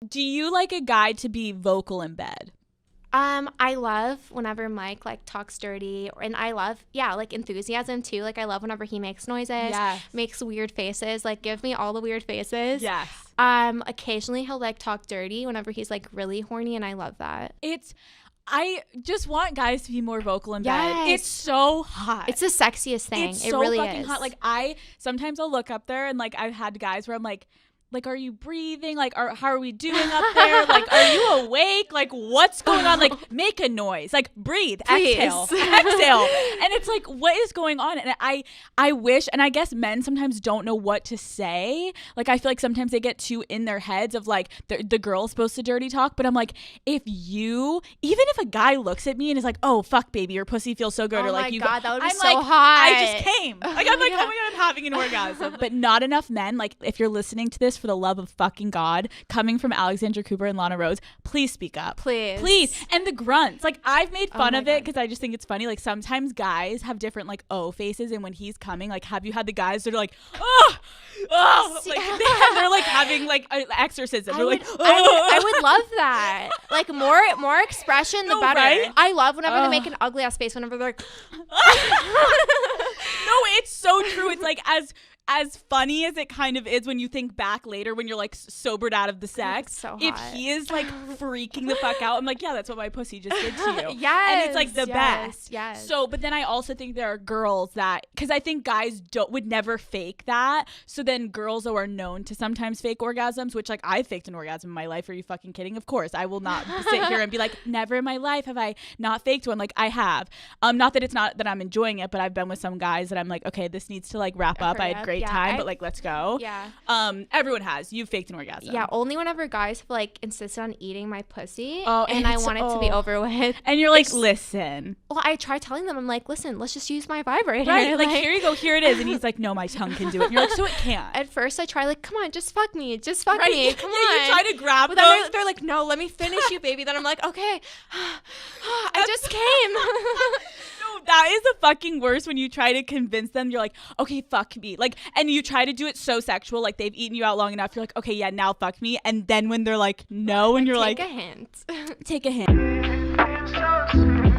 Do you like a guy to be vocal in bed? I love whenever Mike like talks dirty, and I love like enthusiasm too. Like I love whenever he makes noises, makes weird faces. Like give me all the weird faces. Yes. Occasionally he'll like talk dirty whenever he's like really horny, and I love that. I just want guys to be more vocal in bed. It's so hot. It's the sexiest thing. It's it so really fucking is. hot. Like sometimes I'll look up there and like I've had guys where I'm like, are you breathing? Like, how are we doing up there? Like, are you awake? Like, what's going on? Like, make a noise. Like, breathe. Please. Exhale. And it's like, what is going on? And I wish, and I guess men sometimes don't know what to say. Like, I feel like sometimes they get too in their heads of like, the girl's supposed to dirty talk. But I'm like, even if a guy looks at me and is like, oh, fuck, baby, your pussy feels so good. Oh or like, my God, that would be I'm so like, hot. I just came. Like, I'm like, oh my God, I'm having an orgasm. But not enough men. Like, if you're listening to this, for the love of fucking God, coming from Alexandra Cooper and Lena Rhoades, please speak up. Please. And the grunts. Like, I've made fun of it because I just think it's funny. Like, sometimes guys have different, like, faces. And when he's coming, like, have you had the guys that are like, like, they're like having, like, an exorcism. They're like, I would love that. Like, more expression, the better. Right? I love whenever they make an ugly ass face whenever they're like, no, it's so true. It's like, as funny as it kind of is when you think back later when you're like sobered out of the sex, so hot. If he is like freaking the fuck out, I'm like, yeah, that's what my pussy just did to you. Yes. And it's like the best. Yes. So, but then I also think there are girls that, because I think guys would never fake that. So then girls who are known to sometimes fake orgasms, which like I faked an orgasm in my life. Are you fucking kidding? Of course. I will not sit here and be like, never in my life have I not faked one. Like I have. Not that it's not that I'm enjoying it, but I've been with some guys that I'm like, okay, this needs to like wrap up. I had great time, but like, let's go. Yeah. Everyone has. You've faked an orgasm. Yeah, only whenever guys have like insisted on eating my pussy, and I want it to be over with. And you're like, listen. Well, I try telling them, I'm like, listen, let's just use my vibrator. Right, like here you go, here it is. And he's like, no, my tongue can do it. And you're like, so it can't. At first I try like, come on, just fuck me, come on. You try to grab but them. Then they're like, no, let me finish you, baby. Then I'm like, okay, I just came. No, that is the fucking worst when you try to convince them. You're like, okay, fuck me. Like, and you try to do it so sexual, like they've eaten you out long enough. You're like, okay, yeah, now fuck me. And then when they're like, no, and you're like, take a hint. Take a hint.